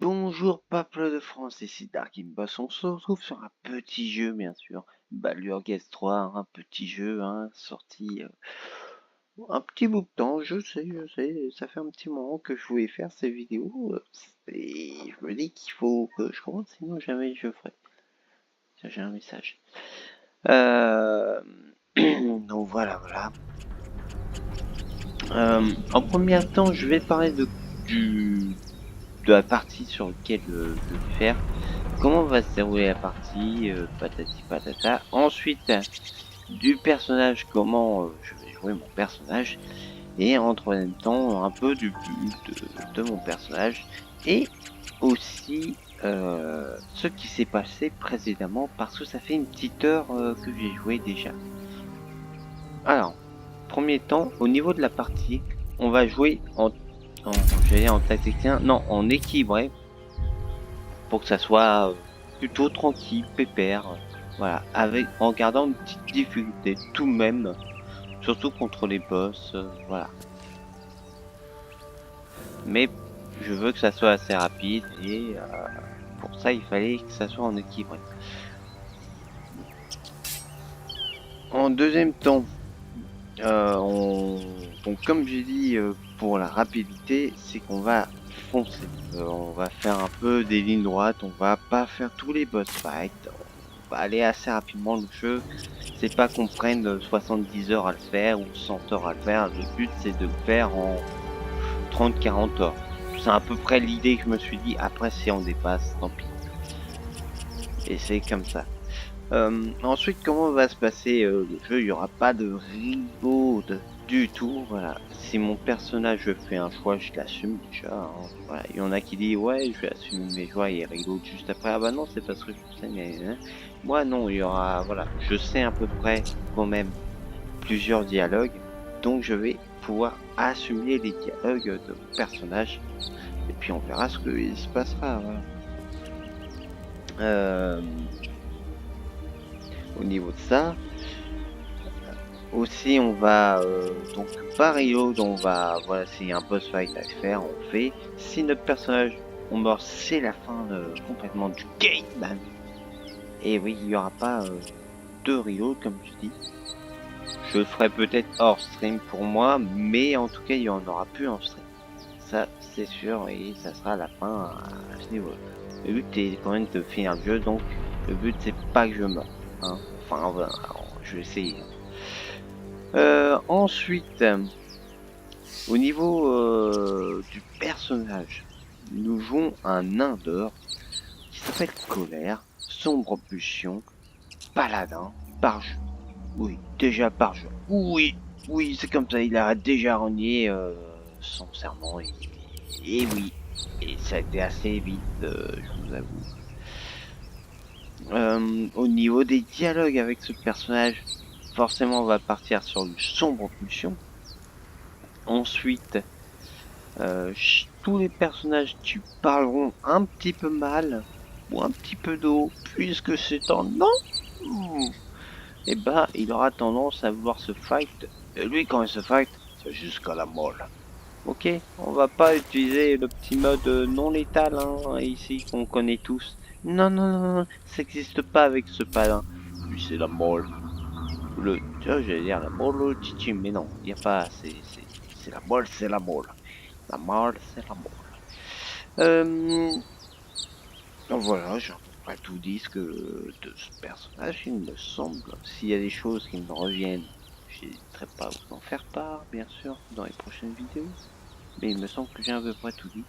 Bonjour peuple de France, ici Dark Boss. On se retrouve sur un petit jeu bien sûr, Baldur's 3, un petit jeu sorti un petit bout de temps, je sais, ça fait un petit moment que je voulais faire ces vidéos et je me dis qu'il faut que je commence, sinon jamais je ferai. Ça, j'ai un message. Donc voilà. En premier temps, je vais parler de la partie sur laquelle je vais faire. Comment va se dérouler la partie, patati patata. Ensuite, du personnage, comment je vais jouer mon personnage. Et en troisième temps, un peu du but de mon personnage. Et aussi ce qui s'est passé précédemment, parce que ça fait une petite heure que j'ai joué déjà. Alors, premier temps, au niveau de la partie, on va jouer en tacticien, non, en équilibré, pour que ça soit plutôt tranquille, pépère, voilà, en gardant une petite difficulté tout de même, surtout contre les boss, voilà. Mais je veux que ça soit assez rapide et pour ça il fallait que ça soit en équilibre. En deuxième temps, donc comme j'ai dit pour la rapidité, c'est qu'on va foncer. On va faire un peu des lignes droites, on va pas faire tous les boss fights, on va aller assez rapidement le jeu. C'est pas qu'on prenne 70 heures à le faire ou 100 heures à le faire, le but c'est de le faire en 30-40 heures. C'est à peu près l'idée que je me suis dit, après si on dépasse, tant pis. Et c'est comme ça. Ensuite, comment va se passer le jeu? Il n'y aura pas de reload du tout. Voilà. Si mon personnage fait un choix, je l'assume déjà. Voilà. Il y en a qui disent ouais, je vais assumer mes choix et reload juste après. Ah bah non, c'est parce que je sais, mais moi non, il y aura. Voilà. Je sais à peu près quand même plusieurs dialogues, donc je vais pouvoir assumer les dialogues de mon personnage. Et puis on verra ce qu'il se passera. Voilà. Au niveau de ça. Aussi, on va donc par reload, on va voilà, s'il y a un boss fight à faire, on fait. Si notre personnage on meurt, c'est la fin complètement du game. Et oui, il n'y aura pas de reload comme je dis. Je le ferai peut-être hors stream pour moi, mais en tout cas, il y en aura plus en stream. Ça, c'est sûr, et ça sera la fin à ce niveau. Le but est quand même de finir le jeu, donc le but c'est pas que je meure. Hein. Enfin, voilà, je vais essayer. Ensuite, au niveau du personnage, nous jouons un nain d'or qui s'appelle Colère, sombre pulsion, paladin, barge. Oui, déjà barge. Oui, c'est comme ça, il a déjà renié son serment. Et oui, et ça a été assez vite, je vous avoue. Au niveau des dialogues avec ce personnage, forcément on va partir sur le sombre pulsion. Ensuite, tous les personnages qui parleront un petit peu mal ou un petit peu d'eau, puisque c'est un non, et bah il aura tendance à vouloir se fight. Et lui, quand il se fight, c'est jusqu'à la mort. Ok, on va pas utiliser le petit mode non létal ici qu'on connaît tous. Non, ça n'existe pas avec ce paladin. Lui, c'est la mort. Tu vois, j'allais dire la mort, le chichi, mais non, il n'y a pas, c'est la mort, c'est la mort. La mort, c'est la mort. Donc voilà, j'ai à peu près tout dit de ce personnage, il me semble. S'il y a des choses qui me reviennent, j'hésiterai pas à vous en faire part, bien sûr, dans les prochaines vidéos. Mais il me semble que j'ai à peu près tout dit.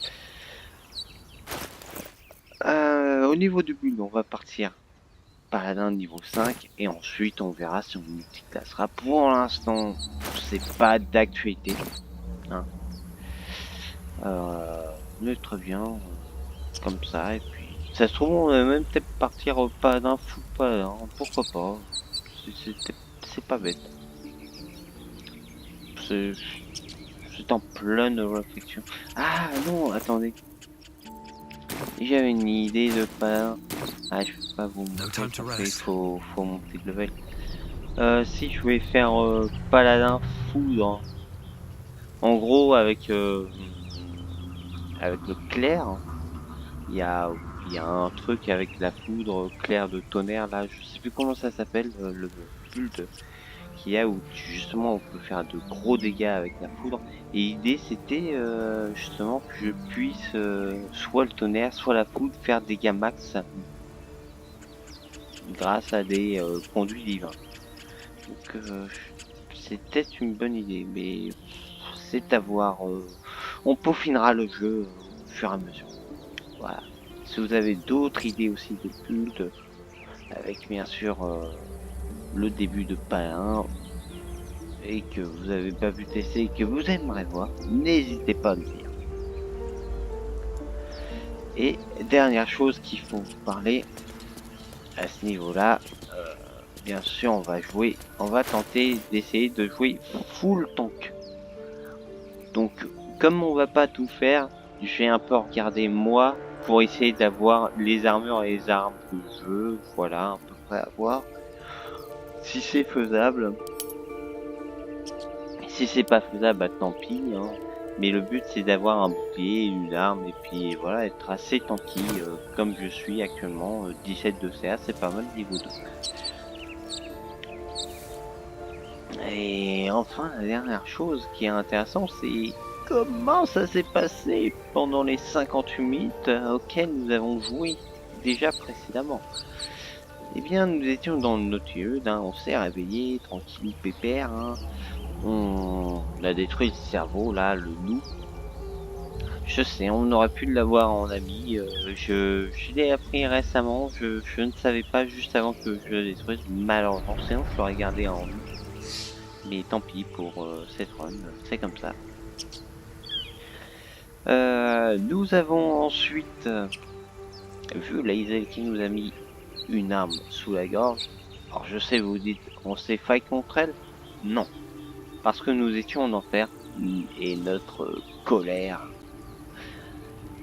Au niveau du build, on va partir paladin niveau 5 et ensuite on verra si on multiclassera. Pour l'instant, c'est pas d'actualité. Hein. On est très bien comme ça et puis ça se trouve on va même peut-être partir au paladin fou paladin, pourquoi pas. C'est pas bête. C'est en pleine réflexion. Ah non, attendez. J'avais une idée de paladin. Ah, je peux pas vous montrer parce qu'il faut monter de level. Si je vais faire paladin foudre, en gros avec le clair, Il y a, il y a un truc avec la foudre claire de tonnerre là, je sais plus comment ça s'appelle, le build qu'il y a où justement on peut faire de gros dégâts avec la foudre. Et l'idée c'était justement que je puisse soit le tonnerre, soit la foudre faire des dégâts max grâce à des conduits divins. Donc c'est peut-être une bonne idée, mais c'est à voir. On peaufinera le jeu au fur et à mesure. Voilà. Si vous avez d'autres idées aussi de build, avec bien sûr le début de Palin, et que vous avez pas pu tester et que vous aimeriez voir, n'hésitez pas à le dire. Et dernière chose qu'il faut vous parler à ce niveau-là, bien sûr on va tenter d'essayer de jouer full tank. Donc comme on va pas tout faire, je vais un peu regarder moi pour essayer d'avoir les armures et les armes que je veux, voilà à peu près à voir. Si c'est faisable, si c'est pas faisable, bah tant pis, hein. Mais le but c'est d'avoir un bouclier, une arme, et puis voilà, être assez tanky comme je suis actuellement. 17 de CA, c'est pas mal niveau 2. Et enfin, la dernière chose qui est intéressante, c'est comment ça s'est passé pendant les 58 minutes auxquelles nous avons joué déjà précédemment. Eh bien, nous étions dans le Nautilus, hein, on s'est réveillé, tranquille, pépère, hein. On a détruit le cerveau, là, le nous. Je sais, on aurait pu l'avoir en ami. Je l'ai appris récemment. Je ne savais pas juste avant que je le détruise, malheureusement. Sinon, je l'aurais gardé en nous. Mais tant pis pour cette run, c'est comme ça. Nous avons ensuite vu Lae'zel qui nous a mis une arme sous la gorge. Alors je sais, vous dites, on s'est fight contre elle? Non. Parce que nous étions en enfer et notre colère,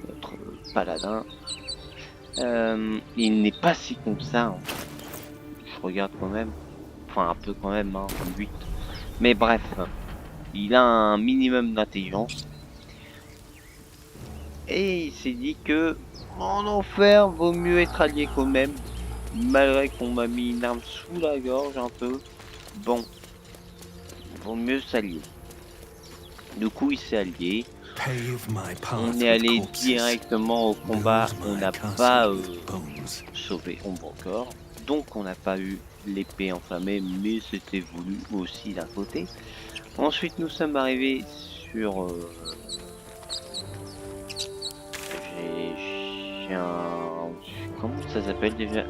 notre paladin, il n'est pas si con que ça. Hein. Je regarde quand même. Enfin, un peu quand même, hein, 8. Mais bref, il a un minimum d'intelligence. Et il s'est dit que en enfer, vaut mieux être allié quand même. Malgré qu'on m'a mis une arme sous la gorge un peu. Bon, vaut mieux s'allier. Du coup, il s'est allié. On est allé directement au combat. On n'a pas sauvé Ombre encore. Donc, on n'a pas eu l'épée enflammée, mais c'était voulu aussi d'un côté. Ensuite, nous sommes arrivés sur... j'ai un... Comment ça s'appelle déjà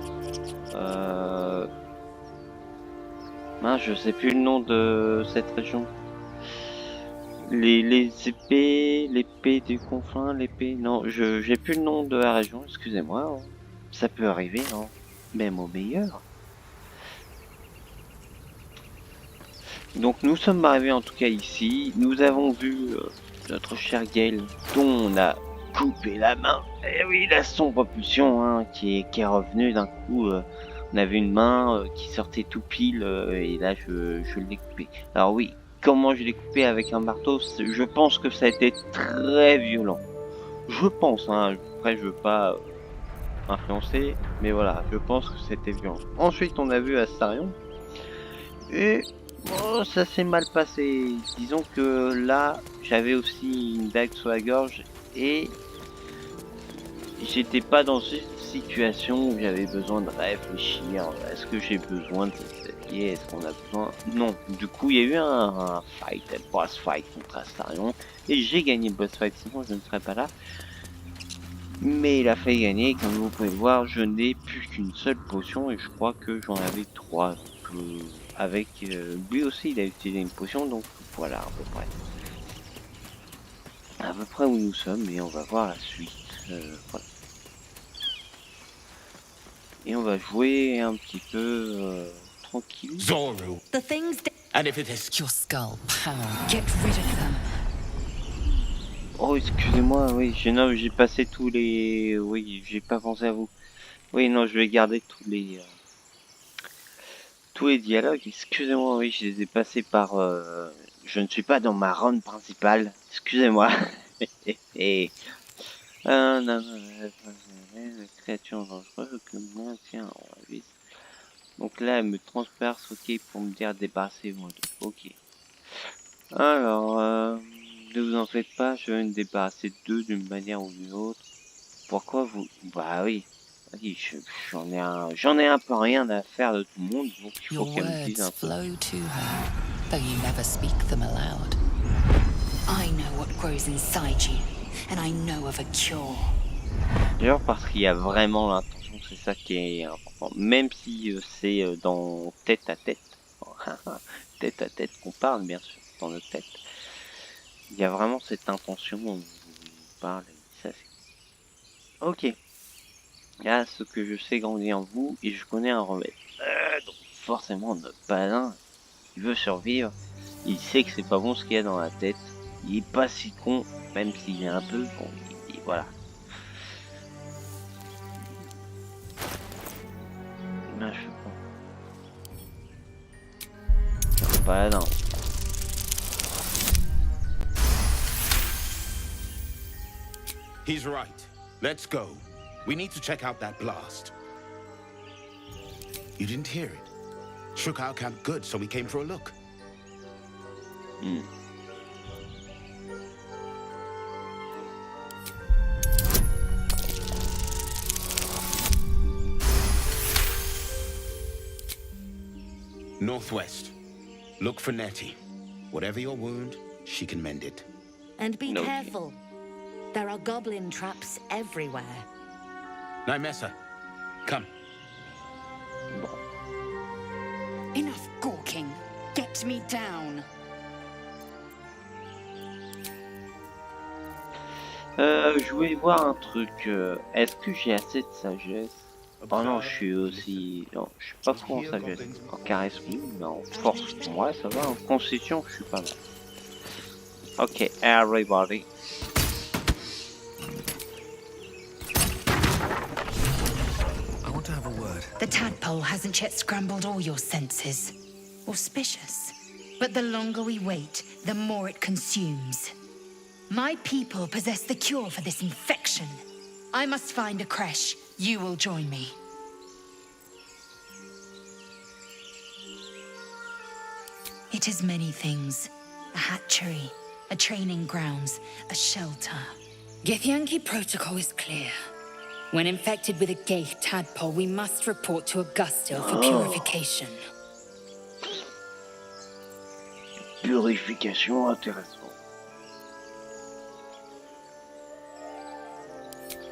mince, je sais plus le nom de cette région. Les épées... L'épée du confin, l'épée... Non, j'ai plus le nom de la région, excusez-moi. Hein. Ça peut arriver, hein. Même au meilleur. Donc nous sommes arrivés en tout cas ici. Nous avons vu notre cher Gale, dont on a coupé la main. Et oui, la sombre pulsion hein, qui est revenue d'un coup. On avait une main qui sortait tout pile et là je l'ai coupé. Alors oui, comment je l'ai coupé avec un marteau? Je pense que ça a été très violent. Je pense, hein. Après je veux pas influencer, mais voilà, je pense que c'était violent. Ensuite on a vu Astarion. Et oh, ça s'est mal passé. Disons que là, j'avais aussi une dague sur la gorge et j'étais pas dans une situation où j'avais besoin de réfléchir. Est-ce que j'ai besoin de s'allier? Est-ce qu'on a besoin? Non. Du coup, il y a eu un fight, un boss fight contre Astarion et j'ai gagné le boss fight. Sinon, je ne serais pas là. Mais il a fait gagner. Comme vous pouvez le voir, je n'ai plus qu'une seule potion et je crois que j'en avais 3. Donc, avec lui aussi il a utilisé une potion, donc voilà à peu près où nous sommes et on va voir la suite. Voilà. Et on va jouer un petit peu tranquille. Zoru. The things and if it is your skull power, get rid of them. Oh excusez-moi, oui, j'ai passé tous les... Oui, j'ai pas pensé à vous. Oui, non, je vais garder tous les dialogues. Excusez-moi, oui, je les ai passés par... Je ne suis pas dans ma run principale. Excusez-moi. Et Créature dangereuse que moi, tiens, on va vite. Donc là, elle me transperce, ok, pour me dire débarrassez-moi d'eux. Ok. Alors, ne vous en faites pas, je vais me débarrasser d'eux d'une manière ou d'une autre. Pourquoi vous... Bah oui. Vas-y, j'en ai un peu rien à faire de tout le monde, donc il faut Your qu'elle me dise words un peu. flow to her, though you never speak them aloud. I know what grows inside you, and I know of a cure. D'ailleurs, parce qu'il y a vraiment l'intention, c'est ça qui est important. Même si c'est dans tête à tête, tête à tête qu'on parle, bien sûr, dans notre tête. Il y a vraiment cette intention, on parle, et ça c'est... Ok. Là, ce que je sais grandir en vous, et je connais un remède. Donc forcément, notre paladin, il veut survivre, il sait que c'est pas bon ce qu'il y a dans la tête, il est pas si con, même s'il est un peu, bon, voilà. Là, je sais pas. Paladin. He's right. Let's go. We need to check out that blast. You didn't hear it? Shook our camp good, so we came for a look. Northwest. Look for Nettie. Whatever your wound, she can mend it. And be No. careful. There are goblin traps everywhere. Nymessa, come. Enough gawking. Get me down. Je voulais voir un truc. Est-ce que j'ai assez de sagesse? Oh non, je suis aussi... Non, je suis pas fou en sagesse. En charisme, oui, mais en force, ouais, ça va. En constitution, je suis pas mal. Ok, everybody. I want to have a word. The tadpole hasn't yet scrambled all your senses. Auspicious. But the longer we wait, the more it consumes. My people possess the cure for this infection. I must find a creche. You will join me. It is many things. A hatchery, a training grounds, a shelter. Githyanki protocol is clear. When infected with a gay tadpole, we must report to Augusto for purification. Purification, intéressant.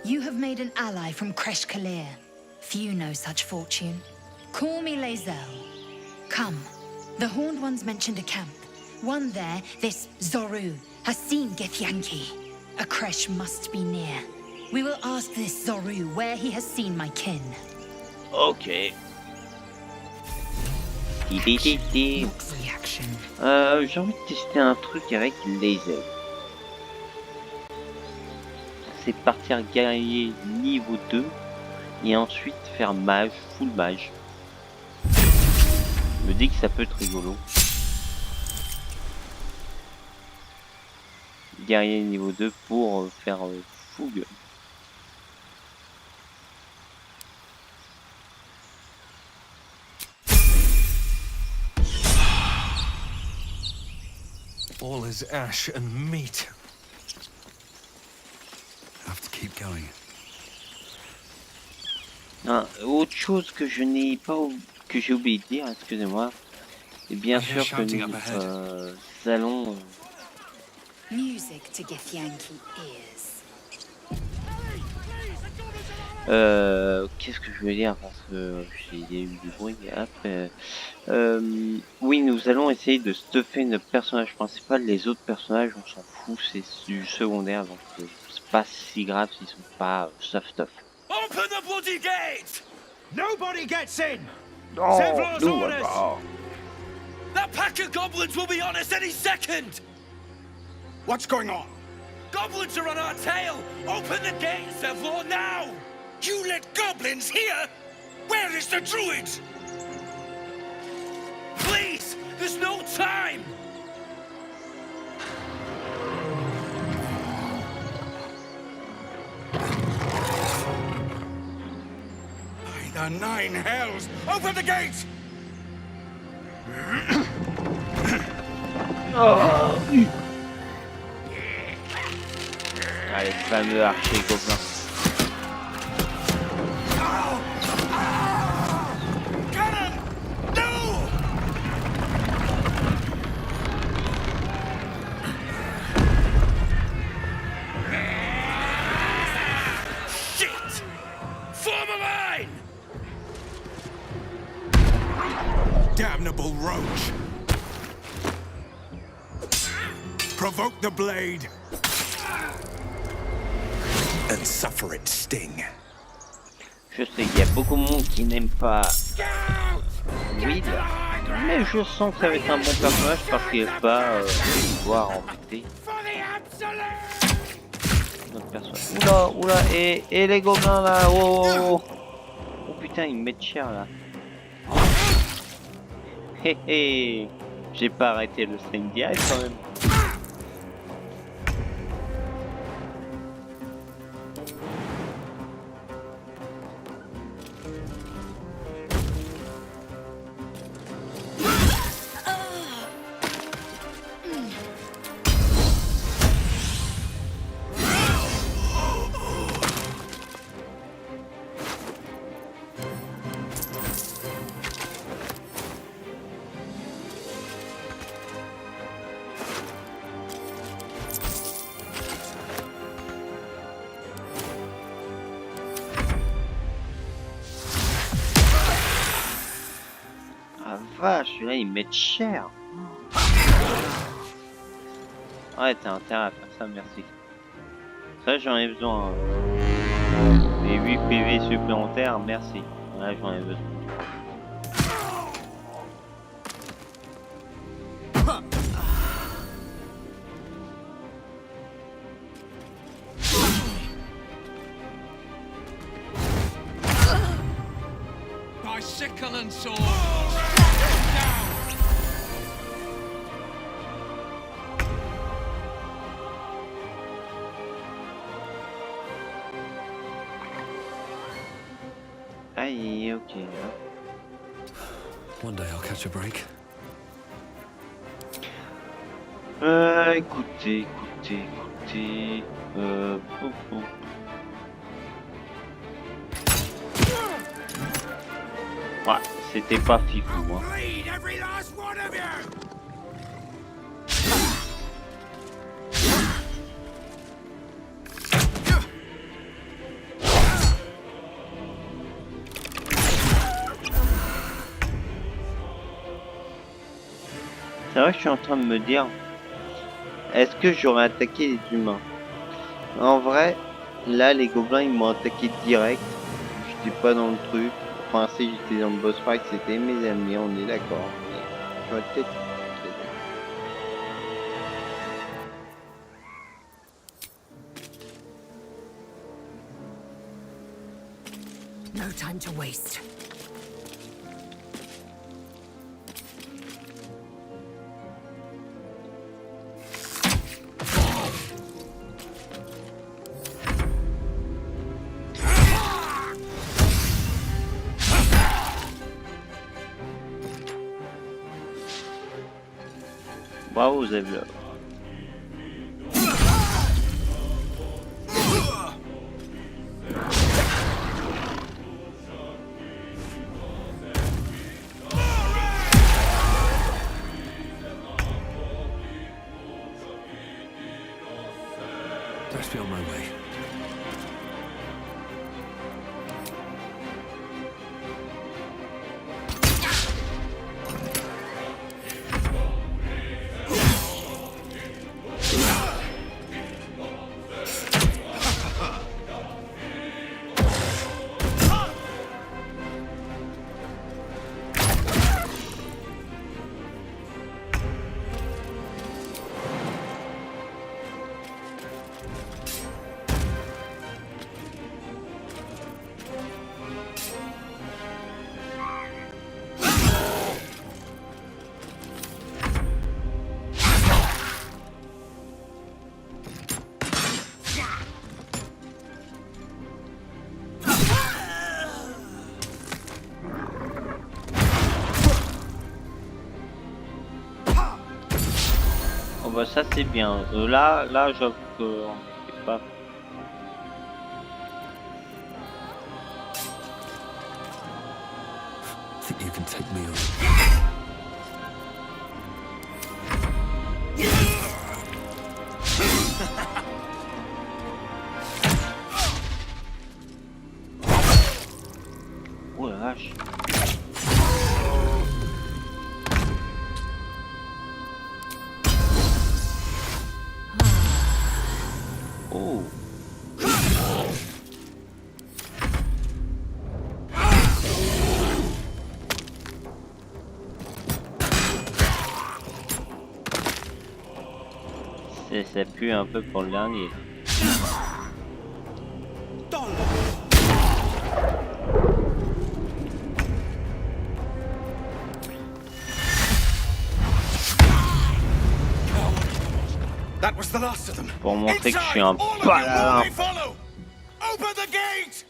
You have made an ally from Kresh Kalir. Few know such fortune. Call me Lae'zel. Come. The Horned Ones mentioned a camp. One there, this Zoru, has seen Githyanki. A Kresh must be near. We will ask this Zoru where he has seen my kin. Ok. Titi. Mock reaction. J'ai envie de tester un truc avec Lae'zel. C'est partir guerrier niveau 2 et ensuite faire mage, full mage. Je me dis que ça peut être rigolo. Guerrier niveau 2 pour faire fougue. All is ash and meat. Have to keep going. Ah, autre chose que je n'ai pas que j'ai oublié de dire, excusez-moi. Et bien sûr que nous allons Music to Githyanki ears. qu'est-ce que je veux dire parce que j'ai eu du bruit. Oui, nous allons essayer de stuffer notre personnage principal. Les autres personnages, on s'en fout, c'est du secondaire, donc c'est pas si grave s'ils sont pas soft stuff. Open the bloody gate! Nobody gets in! Oh, Zevlor's orders! That pack of goblins will be on us any second! What's going on? Goblins are on our tail! Open the gate, Zevlor, now! You let goblins here? Where is the druid? Please! There's no time! The nine hells! Open the gate! Allez, fameux archer gobelin. Cannon! No! Shit! Form a line! Damnable roach! Provoke the blade! And suffer its sting. Je sais qu'il y a beaucoup de monde qui n'aime pas Will, mais je sens que ça va être un bon personnage parce qu'il va pouvoir embêter notre personnage. Oula, oula, et les gobelins là, oh, oh, oh. Oh putain, ils me mettent cher là. Hé hé, j'ai pas arrêté le stream direct quand même. Vache, celui-là ils mettent cher. Ouais, t'as intérêt à faire ça, merci. Ça j'en ai besoin. Les 8 PV supplémentaires, merci. Là j'en ai besoin. By sickle and sword. Aïe, ok. One day I'll catch a break. Écoutez. Ouais, c'était pas fifou, hein. Bleed every last one of you! C'est vrai que je suis en train de me dire, est-ce que j'aurais attaqué les humains? En vrai, là les gobelins ils m'ont attaqué direct. J'étais pas dans le truc. Enfin si j'étais dans le boss fight, c'était mes ennemis, on est d'accord. J'aurais peut-être... No time to waste. Bravo Zevlov. Best be on my way. bah ça c'est bien. Là, j'avoue que c'est pas. Think you can take me on? Oh la vache. Oh. Ça pue un peu pour le dernier. That was the last of them. Pour montrer que je suis Inside, un all of you, paladin. move me follow. Open the gate.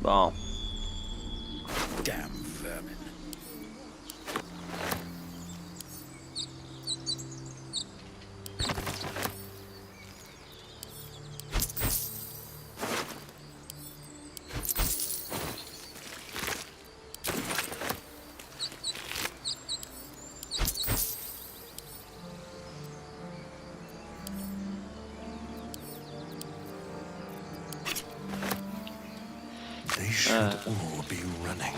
Bon. Damn vermin. They should all be running.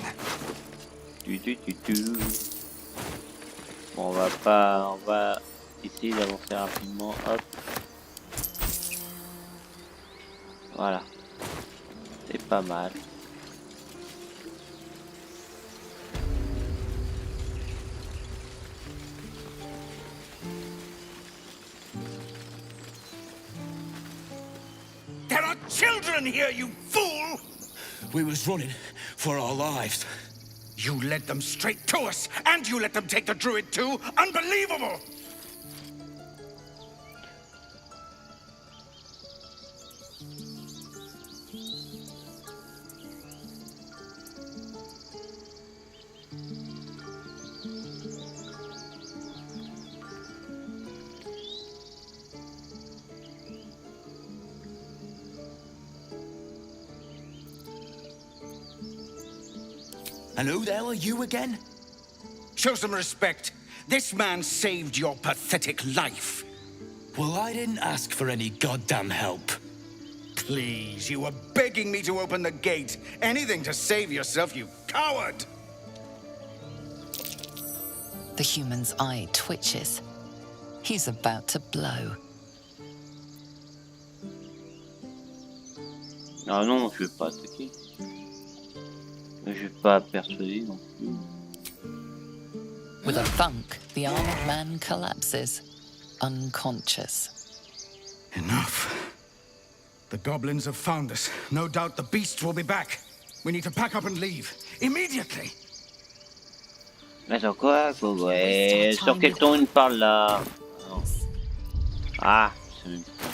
Bon, on va essayer d'avancer rapidement. Hop. Voilà. C'est pas mal. There are children here, you fool! We was running for our lives. You led them straight to us, and you let them take the druid too? Unbelievable! And who the hell are you again? Show some respect. This man saved your pathetic life. Well, I didn't ask for any goddamn help. Please, you were begging me to open the gate. Anything to save yourself, you coward! The human's eye twitches. He's about to blow. Ah non, je vais pas attaquer. Je vais pas persuader non plus. With a thunk, the armored man collapses, unconscious. Enough. The goblins have found us. No doubt the beasts will be back. We need to pack up and leave. Immediately! Attends quoi sur quel ton il parle là? Non. Ah, c'est même pas.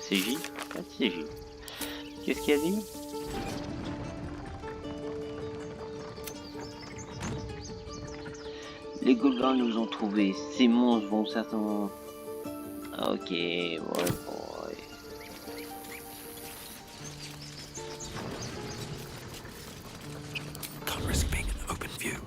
C'est J? Ah, c'est J. Qu'est-ce qu'il a dit? Les gobelins nous ont trouvés. Ces monstres vont certainement... Ah, ok, ouais, bon, ouais. Can't risk being in open view.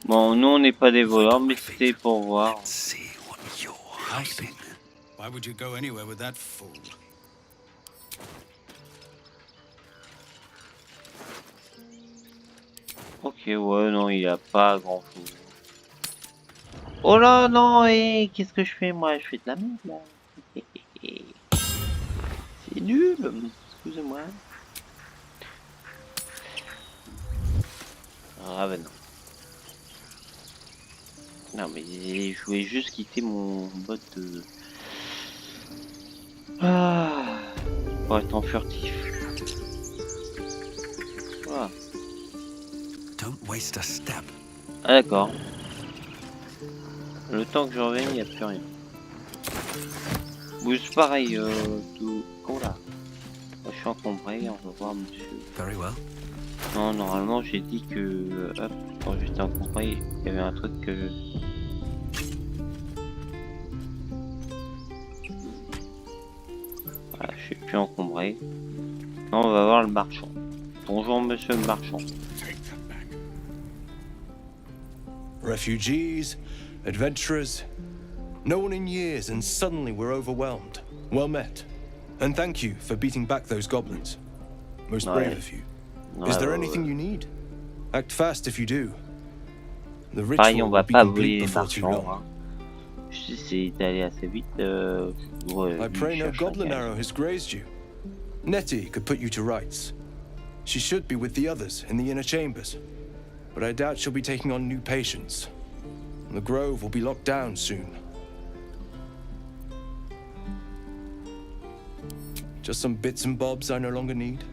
Bon, nous on n'est pas des voleurs, mais c'était pour voir. Let's see what you're hiding. Why would you go anywhere with that fool? Ok, ouais, non, il a pas grand chose. Oh là, non, et qu'est-ce que je fais moi? Je fais de la merde là. C'est nul, excusez-moi. Raven. Non, mais je voulais juste quitter mon mode de... Ah, pour être en furtif. Voilà. Don't waste a step. Ah d'accord. Le temps que je revienne, il n'y a plus rien. Oui, c'est pareil, tout... Oh là. Moi, je suis encombré, on va voir monsieur. Very well. Non, normalement j'ai dit que hop, quand j'étais encombré, il y avait un truc que voilà, je suis plus encombré. Non, on va voir le marchand. Bonjour monsieur le marchand. Refugees, adventurers, no one in years, and suddenly we're overwhelmed. Well met. And thank you for beating back those goblins. Most brave of you. Is there anything you need? Act fast if you do. The Pareil, on ritual va will be pas complete voler les before too marchands. long. Hein. J'essaie d'aller assez vite. I pray no goblin arrow has grazed you. Nettie could put you to rights. She should be with the others in the inner chambers, but I doubt she'll be taking on new patients. The grove will be locked down soon. Just some bits and bobs I no longer need.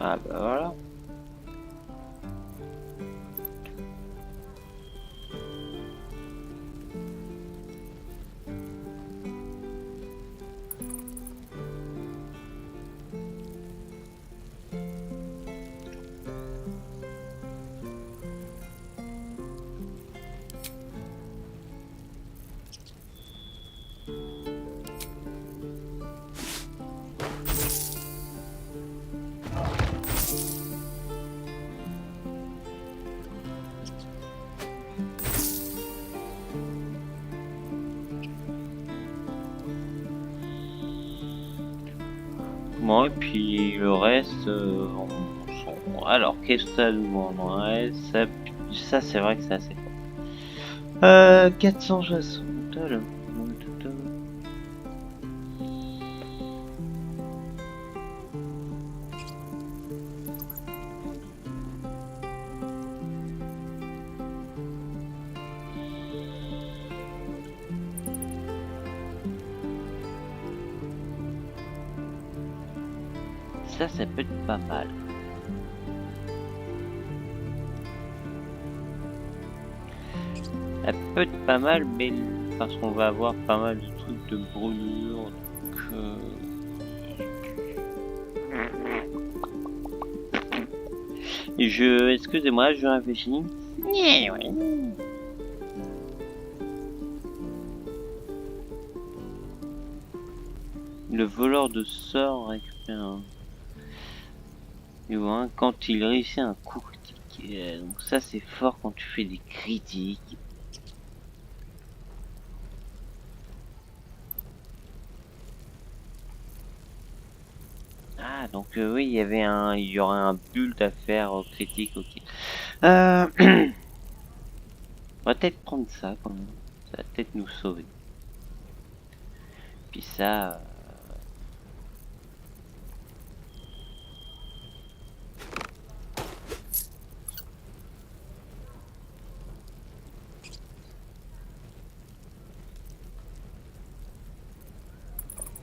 Ah bah voilà. Bon, et puis le reste, alors qu'est-ce que ça demanderait? Ça c'est vrai que c'est assez fort. 460. Alors. Ça peut être pas mal. Ça peut être pas mal, mais parce qu'on va avoir pas mal de trucs de brûlure. Donc, excusez-moi, je réfléchis. Le voleur de sorts récupère un... Et voilà, quand il réussit un coup critique. Donc ça c'est fort quand tu fais des critiques. Ah donc oui il y aurait un build à faire critique, ok. On va peut-être prendre ça quand même. Ça va peut-être nous sauver. Puis ça...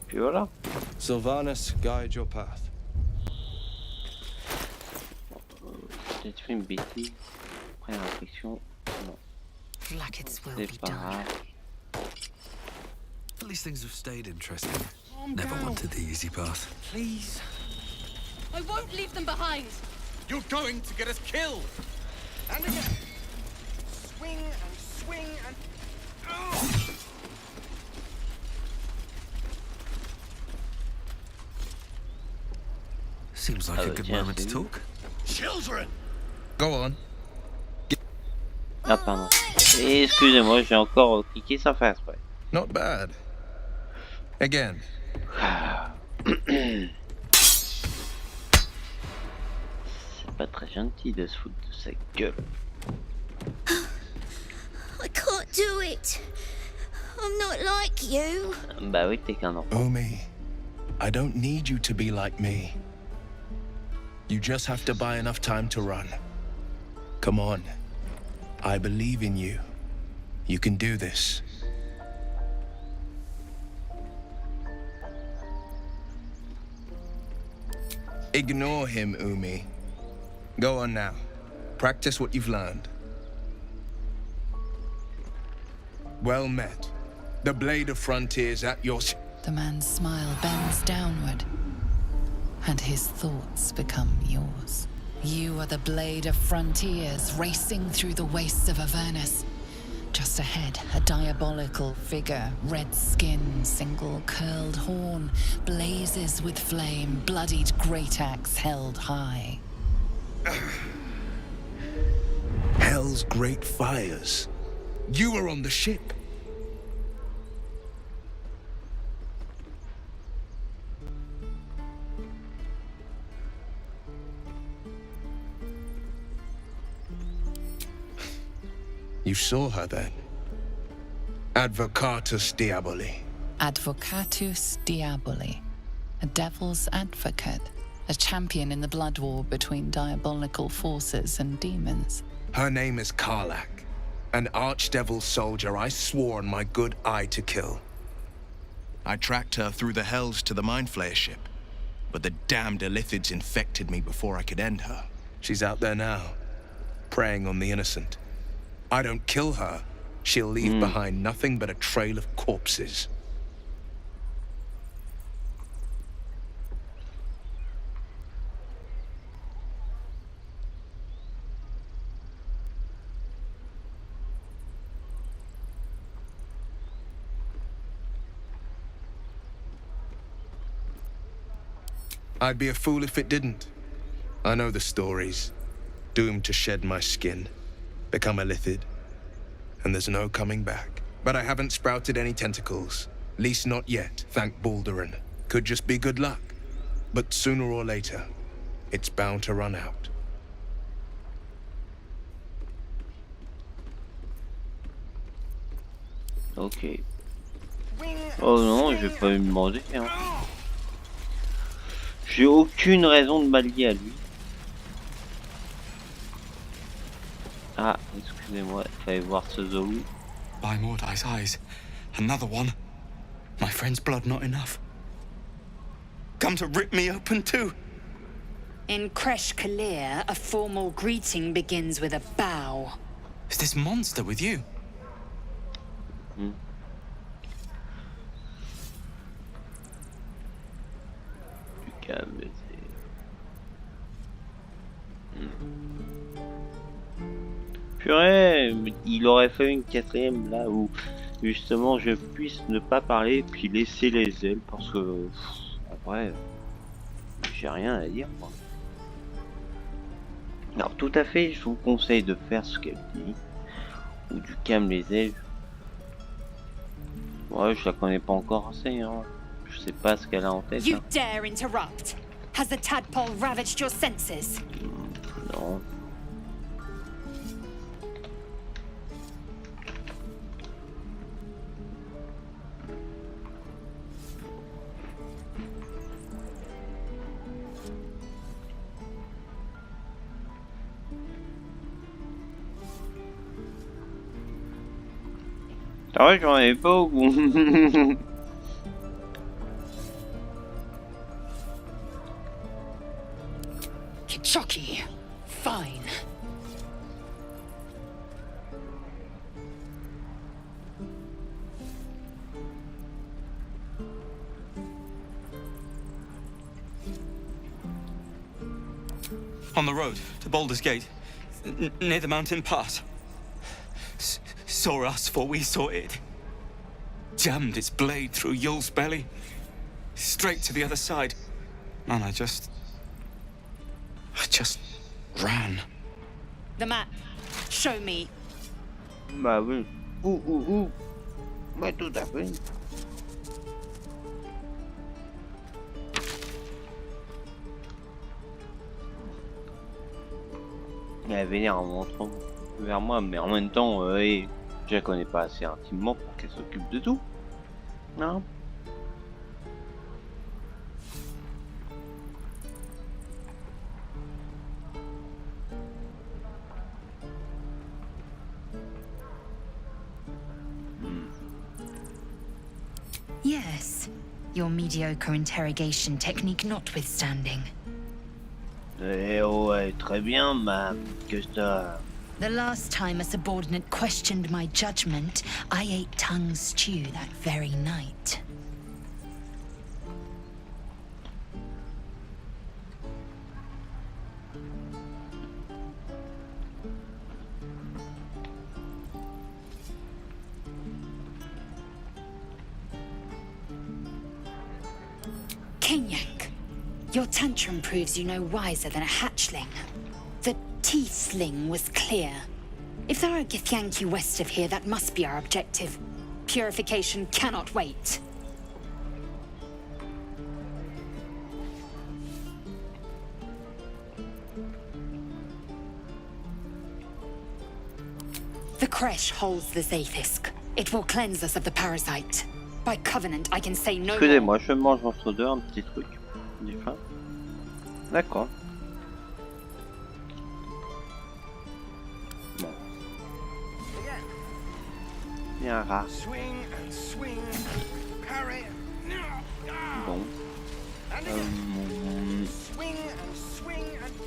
Puis voilà. Sylvanus, guide your path. Peut-être fait une bêtise. Après l'infection. Non. Blackets will C'est be pas done. grave. At least things have stayed interesting. Never wanted the easy path. Please. I won't leave them behind. You're going to get us killed! And again. Swing and swing and... Oh! Seems like a good tiens, moment to c'est talk. Children! Go on. Ah pardon. Excusez-moi, j'ai encore cliqué sans faire exprès. Not bad. pas très gentil de se foutre de sa gueule. I can't do it. I'm not like you. Bah oui, t'es qu'un enfant. Umi, I don't need you to be like me. You just have to buy enough time to run. Come on. I believe in you. You can do this. Ignore him, Umi. Go on now. Practice what you've learned. Well met. The Blade of Frontiers at your... The man's smile bends downward, and his thoughts become yours. You are the Blade of Frontiers, racing through the wastes of Avernus. Just ahead, a diabolical figure, red skin, single curled horn, blazes with flame, bloodied great axe held high. Hell's great fires. You were on the ship. You saw her then. Advocatus Diaboli. Advocatus Diaboli, a devil's advocate, a champion in the blood war between diabolical forces and demons. Her name is Karlach, an archdevil soldier I swore on my good eye to kill. I tracked her through the hells to the Mind Flayer ship, but the damned Illithids infected me before I could end her. She's out there now, preying on the innocent. I don't kill her, she'll leave behind nothing but a trail of corpses. I'd be a fool if it didn't. I know the stories. Doomed to shed my skin, become a Illithid, and there's no coming back. But I haven't sprouted any tentacles. Least not yet, thank Baldurin. Could just be good luck. But sooner or later, it's bound to run out. Ok. Oh non, je vais pas lui demander. Hein. J'ai aucune raison de m'allier à lui. Ah, excusez-moi, fallait voir ce Zou. By Mordai's eyes, another one. My friend's blood not enough. Come to rip me open too. In Kresh Kalir, a formal greeting begins with a bow. Is this monster with you? Calme. Purée, il aurait fallu une quatrième là où justement je puisse ne pas parler puis laisser les ailes parce que en vrai j'ai rien à dire moi. Alors tout à fait, je vous conseille de faire ce qu'elle dit ou du calme les ailes. Ouais, je la connais pas encore assez hein. Je sais pas ce qu'elle a en tête. You hein. dare interrupt? Has the tadpole ravaged your senses? Non. Ah ouais, j'en avais pas au goût. Kichoki. Fine. On the road to Baldur's Gate, near the mountain pass. Saw us before we saw it. Jammed its blade through Yul's belly, straight to the other side. And I just ran. The map. Show me. Bah oui. Ouh. Ouais, tout à fait. Elle vénère en montrant vers moi, mais en même temps, je la connais pas assez intimement pour qu'elle s'occupe de tout. Non. Yes, your mediocre interrogation technique notwithstanding. Ouais, très bien, ma... que ça... The last time a subordinate questioned my judgment, I ate tongue stew that very night. Kenyak, your tantrum proves you no wiser than a hatchling. The Teethling was clear. If there are Githyanki west of here, that must be our objective. Purification cannot wait. The Kresh holds the Zaithisk. It will cleanse us of the parasite. By covenant, I can say no more. Excusez-moi, je mange entre deux un petit truc. J'ai faim. D'accord. Bon. Il y a un rat. Bon.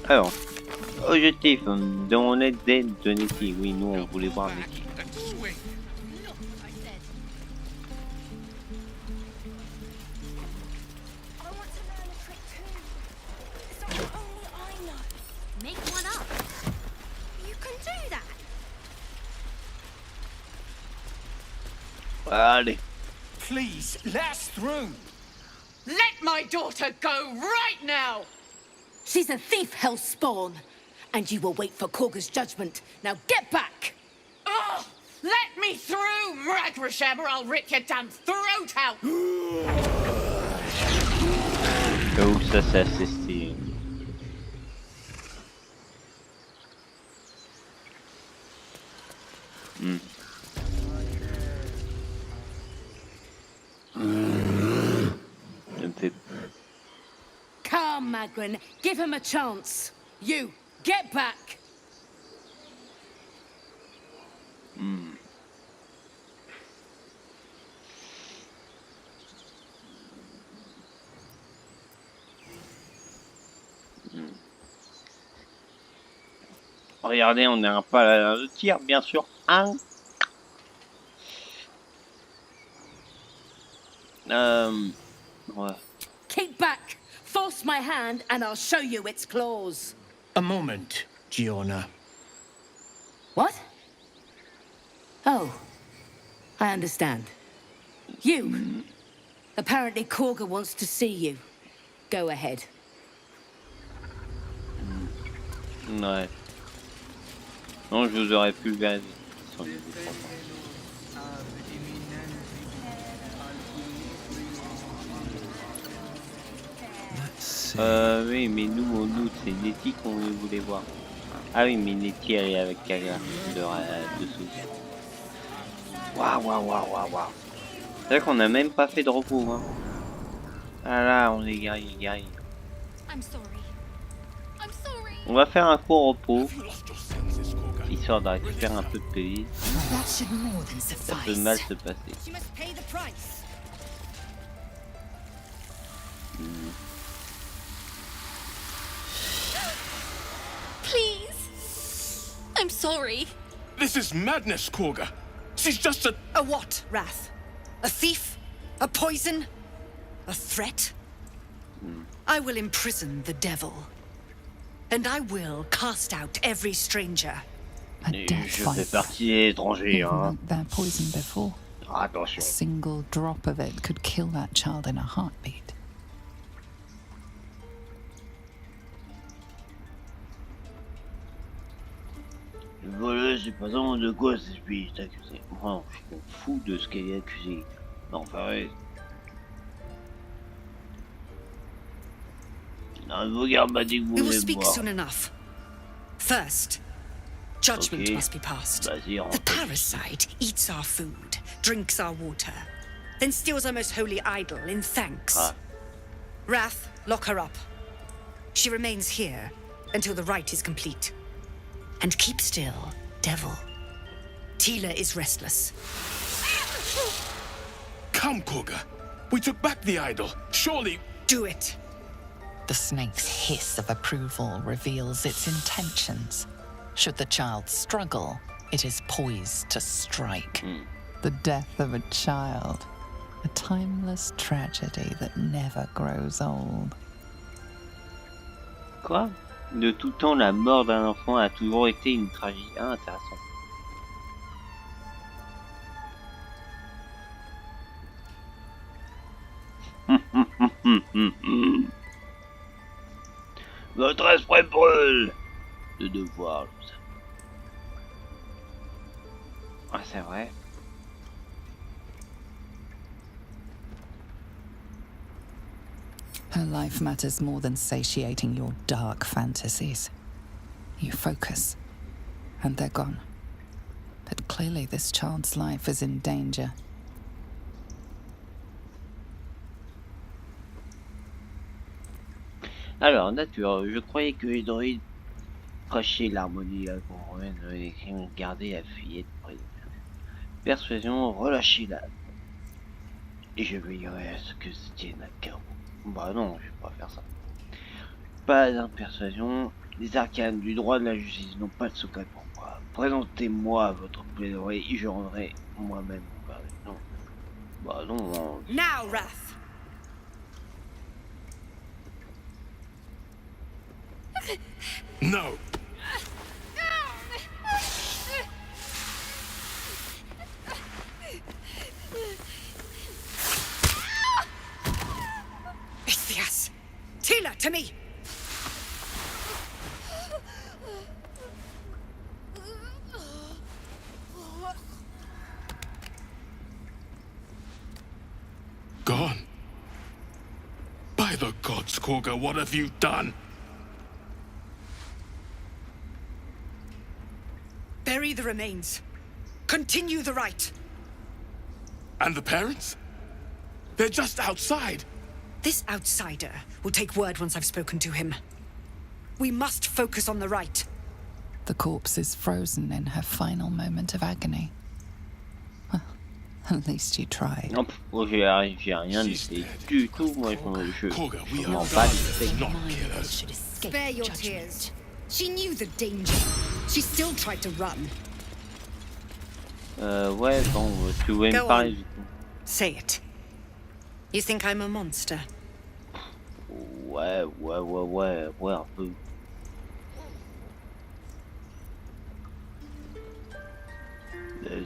Alors, objectif, demander d'aide de Nettie. Oui, nous on voulait voir Nettie. Allez. Please, let us through. Let my daughter go right now! She's a thief, Hellspawn. And you will wait for Korga's judgment. Now get back! Oh, let me through, Mragrasham, or I'll rip your damn throat out! Oh, ça c'est assez stylé. Come, Magrin, give him a chance. You, get back! Regardez, on n'a pas le tir, bien sûr. Hein. Ouais. Keep back! Force my hand and I'll show you its claws. A moment, Giona. What? Oh, I understand. You. Apparently Korga wants to see you. Go ahead. Ouais. Non, je vous aurais pu gagner. Oui, mais nous, c'est Nettie qu'on voulait voir. Ah oui, mais Nettie, elle est avec Kaga dessous. Waouh. C'est vrai qu'on n'a même pas fait de repos, hein. Ah là, on est guerriers. On va faire un court repos, histoire de récupérer un peu de pays. Ça peut mal se passer. Please. I'm sorry. This is madness, Korga. She's just a... A what, Wrath? A thief? A poison? A threat? I will imprison the devil. And I will cast out every stranger. Je fais partie des étrangers, hein. Their poison before. Attention. A single drop of it could kill that child in a heartbeat. Le voleur, c'est pas vraiment de quoi cette fille est accusée. Non, je m'en fous de ce qu'elle est accusée. Non, pareil. We will speak soon enough. First, Judgment Ok. must be passed. Vas-y, on The parasite eats our food, drinks our water, then steals our most holy idol in thanks. Ah. Wrath, lock her up. She remains here until the rite is complete. And keep still, devil. Tila is restless. Come, Koga. We took back the idol. Surely... Do it. The snake's hiss of approval reveals its intentions. Should the child struggle, it is poised to strike. The death of a child, a timeless tragedy that never grows old. Quoi? De tout temps, la mort d'un enfant a toujours été une tragédie. Ah, intéressant. Votre esprit brûle de devoir. Ah, c'est vrai. Her life matters more than satiating your dark fantasies. You focus, and they're gone. But clearly this child's life is in danger. Alors, nature, je croyais que les droïdes prêchaient l'harmonie romaine, les crimes gardés à fillette près de persuasion, relâchez-la. Et je veillerai à ce que se tienne à carreau. Bah non, je vais pas faire ça. Pas d'impersuasion, les arcanes du droit de la justice n'ont pas de secret pour moi. Présentez-moi votre plaidoyer et je rendrai moi-même mon verdict. Non. Bah non, non. Now, Wrath. No. Ichthias! Tila, to me! Gone. By the gods, Koga, what have you done? Bury the remains. Continue the rite. And the parents? They're just outside. This outsider will take word once I've spoken to him. We must focus on the rite. The corpse is frozen in her final moment of agony. Well, at least you tried. Non, moi j'ai rien dit du tout, moi je m'en bats les steaks. Spare your tears. She knew the danger. She still tried to run. Ouais, bon, tu voulais me parler du coup. Say it. You think I'm a monster? Ouais, un peu.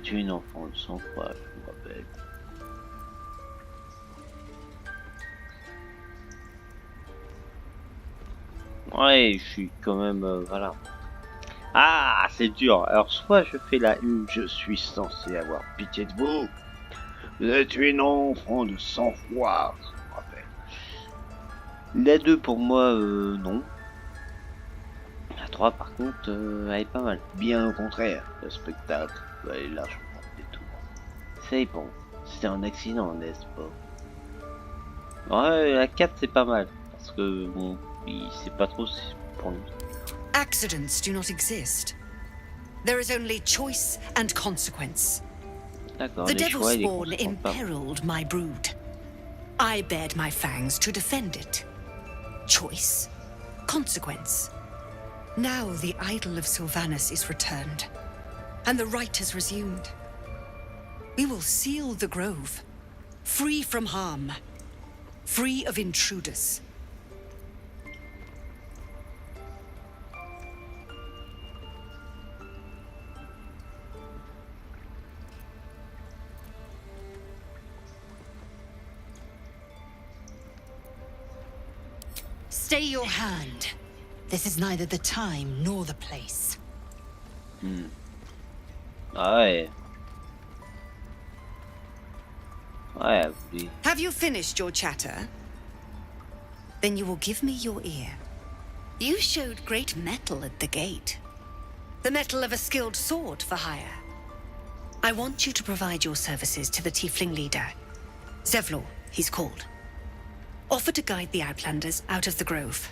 Tu es une enfant de sang-froid, je me rappelle. Ouais, je suis quand même... voilà. Ah, c'est dur. Alors, soit je fais la une, je suis censé avoir pitié de vous. Vous êtes une enfant de sang-froid, je me rappelle. La 2 pour moi, non. La 3 par contre, elle est pas mal. Bien au contraire, le spectacle va aller largement détour. C'est bon, c'était un accident, n'est-ce pas? Ouais, la 4 c'est pas mal. Parce que, bon, il sait pas trop si c'est pour lui. Accidents do not exist. There is only choice and consequence. D'accord, The les devil choix et les spawn conséquences, pardon. imperiled my brood. I bared my fangs to defend it. Choice, consequence. Now the idol of Sylvanus is returned, and the rite has resumed. We will seal the grove, free from harm, free of intruders. Stay your hand. This is neither the time nor the place. Ah ouais. Ouais, oui. Have you finished your chatter? Then you will give me your ear. You showed great mettle at the gate. The metal of a skilled sword for hire. I want you to provide your services to the Tiefling leader. Zevlor, he's called. Offer to guide the Outlanders out of the grove.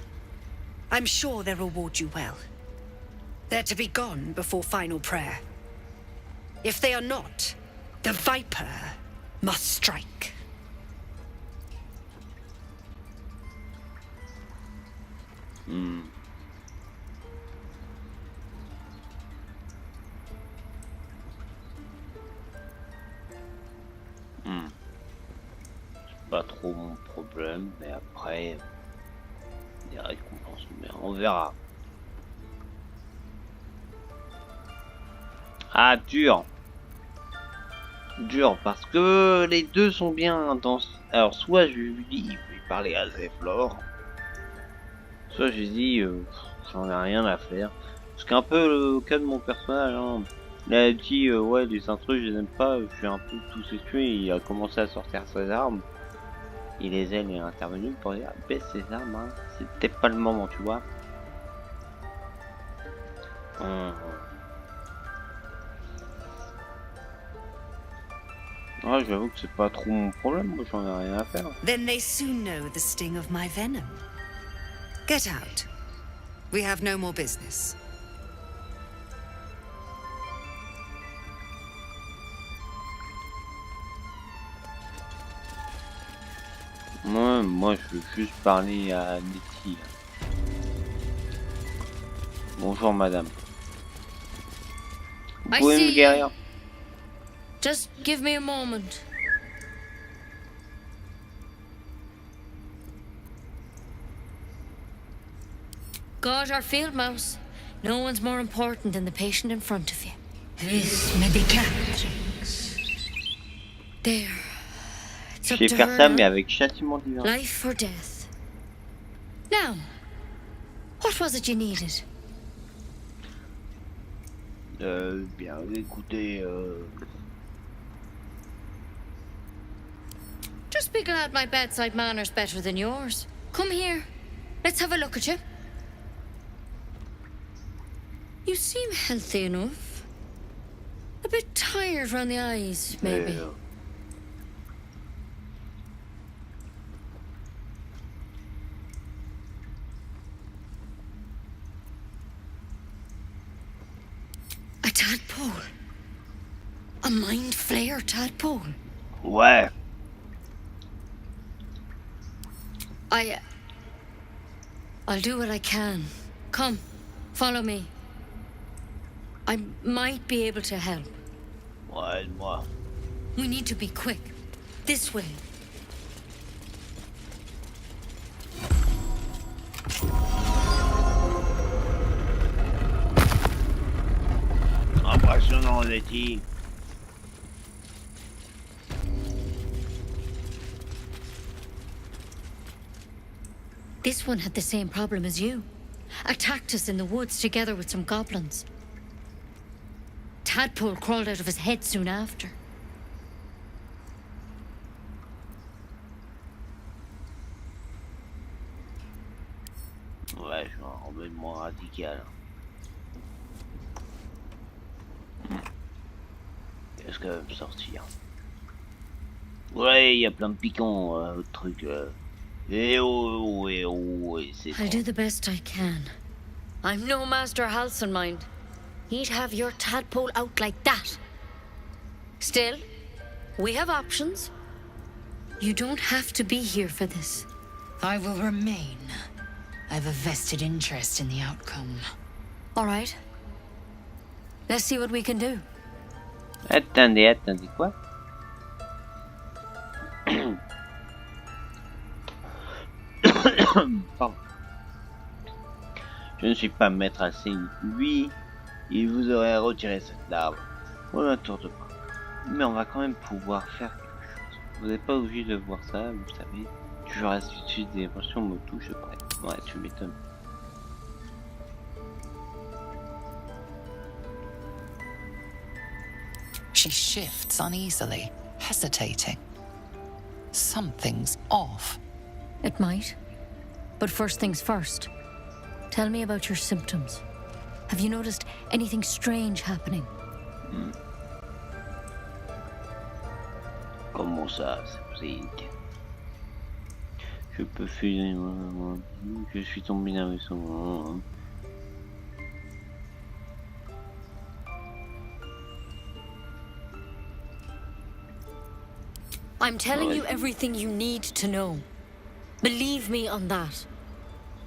I'm sure they'll reward you well. They're to be gone before final prayer. If they are not, the Viper must strike. C'est pas trop mon problème, mais après, des récompenses, mais on verra. Ah, dur. Dur, parce que les deux sont bien dans... Alors, soit je lui dis, il peut parler à Zevlor, soit je lui dis, j'en ai rien à faire. Parce qu'un peu le cas de mon personnage, hein. Il a dit, ouais, les intrus, je les aime pas, je suis un peu tous les tués, il a commencé à sortir ses armes. Et les ailes est intervenu pour dire, baisse ses armes, hein. C'était pas le moment, tu vois. Ouais, j'avoue que c'est pas trop mon problème, moi j'en ai rien à faire. Then they soon know the sting of my venom. Get out. We have no more business. Moi je veux juste parler à Nettie. Bonjour madame. Vous pouvez me guérir? Just give me a moment. God, our field mouse. No one's more important than the patient in front of you. This medical. There. It's up Je vais to faire her ça, now. mais avec châtiment divin. Life or death. Now, what was it you needed? Bien, écoutez, Just be glad my bedside manner's better than yours. Come here. Let's have a look at you. You seem healthy enough. A bit tired round the eyes, maybe. A tadpole. A mind flayer tadpole. Ouais. I'll do what I can. Come, follow me. I might be able to help. Ouais, moi. We need to be quick. This way. Impressionnant, Nettie. This one had the same problem as you. Attacked us in the woods together with some goblins. Tadpole crawled out of his head soon after. Ouais, je suis un rebellement radical. Qu'est-ce qu'elle va me sortir? Ouais, il y a plein de piquants, truc. Eh oh, c'est I'll do the best I can. I'm no Master Halcyon, mind. He'd have your tadpole out like that. Still, we have options. You don't have to be here for this. I will remain. I have a vested interest in the outcome. All right. Let's see what we can do. Attendez, quoi? Pardon. Je ne suis pas maître assez. Lui, il vous aurait retiré cette arbre. Voilà un tour de bras. Mais on va quand même pouvoir faire quelque chose. Vous n'êtes pas obligé de voir ça, vous savez. Toujours astucieux des émotions me touche près. Ouais, tu m'étonnes. She shifts uneasily, hesitating. Something's off. It might. But first things first. Tell me about your symptoms. Have you noticed anything strange happening? Comment ça, Zink? Je peux fusionner moi. Je suis tombé dans son. I'm telling you everything you need to know. Believe me on that.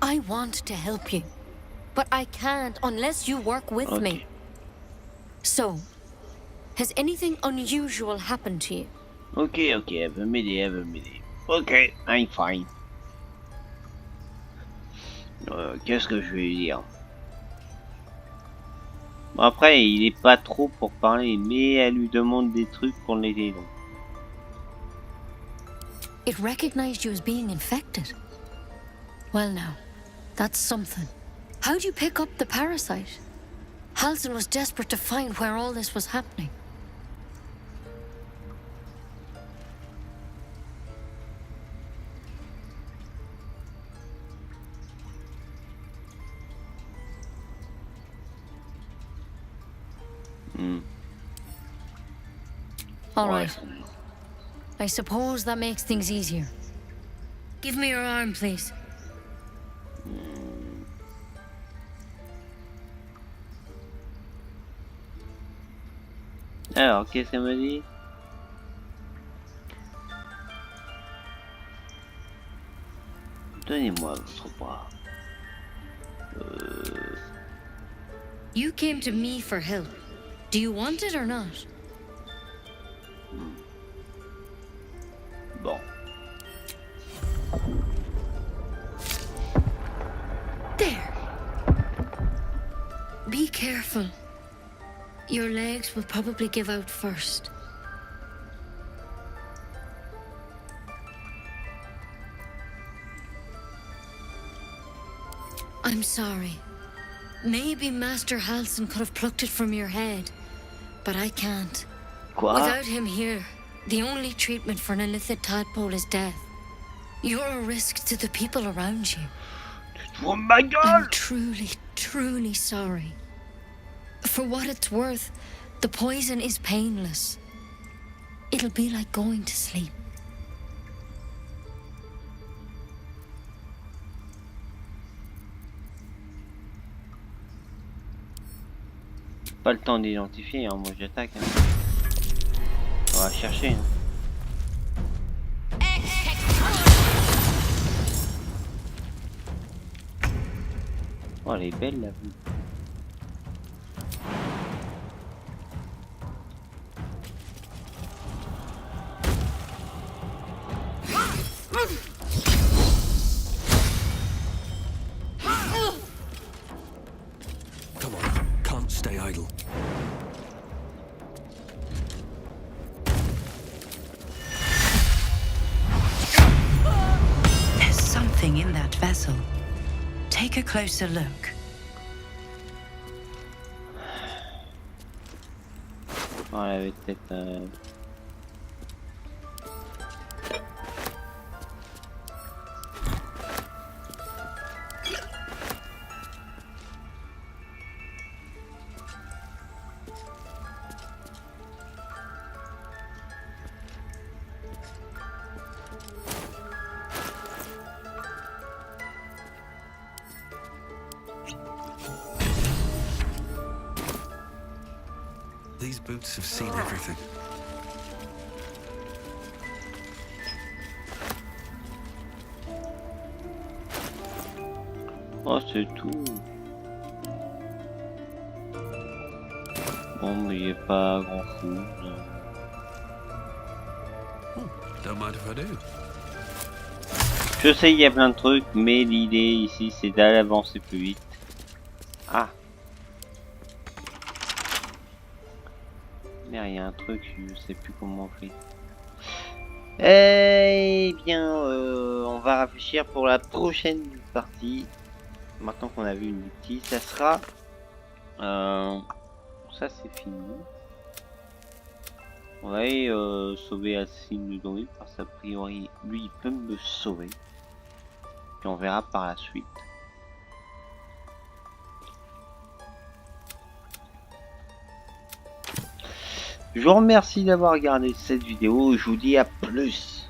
I want to help you, but I can't unless you work with me. So, has anything unusual happened to you? Okay, elle veut m'aider, Ok, I'm fine. Qu'est-ce que je vais lui dire? Bon, après, il est pas trop pour parler, mais elle lui demande des trucs pour l'aider. Donc. It recognized you as being infected. Well now, that's something. How'd you pick up the parasite? Halsin was desperate to find where all this was happening. All right. I suppose that makes things easier. Give me your arm, please. Alors, qu'est-ce qu'elle me dit? Donnez-moi votre bras. You came to me for help. Do you want it or not? Bon. There. Be careful. Your legs will probably give out first. I'm sorry. Maybe Master Halsin could have plucked it from your head, but I can't. Quoi? Without him here, the only treatment for an illithid tadpole is death. You're a risk to the people around you. Oh my God! I'm truly, truly sorry. For what it's worth, the poison is painless. It'll be like going to sleep. Pas le temps d'identifier, hein. Moi j'attaque. Hein. On va chercher. Hein. Oh, elle est belle la vue. Come on, can't stay idle. There's something in that vessel. Take a closer look. Oh, elle avait peut-être... These boots have seen everything. Oh, c'est tout. Bon, mais il n'y a pas grand chose. Don't mind if I do. Je sais qu'il y a plein de trucs, mais l'idée ici c'est d'aller avancer plus vite. Ah. Merde, il y a un truc, je sais plus comment on fait. Eh bien, on va réfléchir pour la prochaine partie. Maintenant qu'on a vu une petite, ça sera... ça c'est fini. On va aller sauver Halsin de Druid parce qu'a priori, lui il peut me sauver. Puis on verra par la suite. Je vous remercie d'avoir regardé cette vidéo et je vous dis à plus.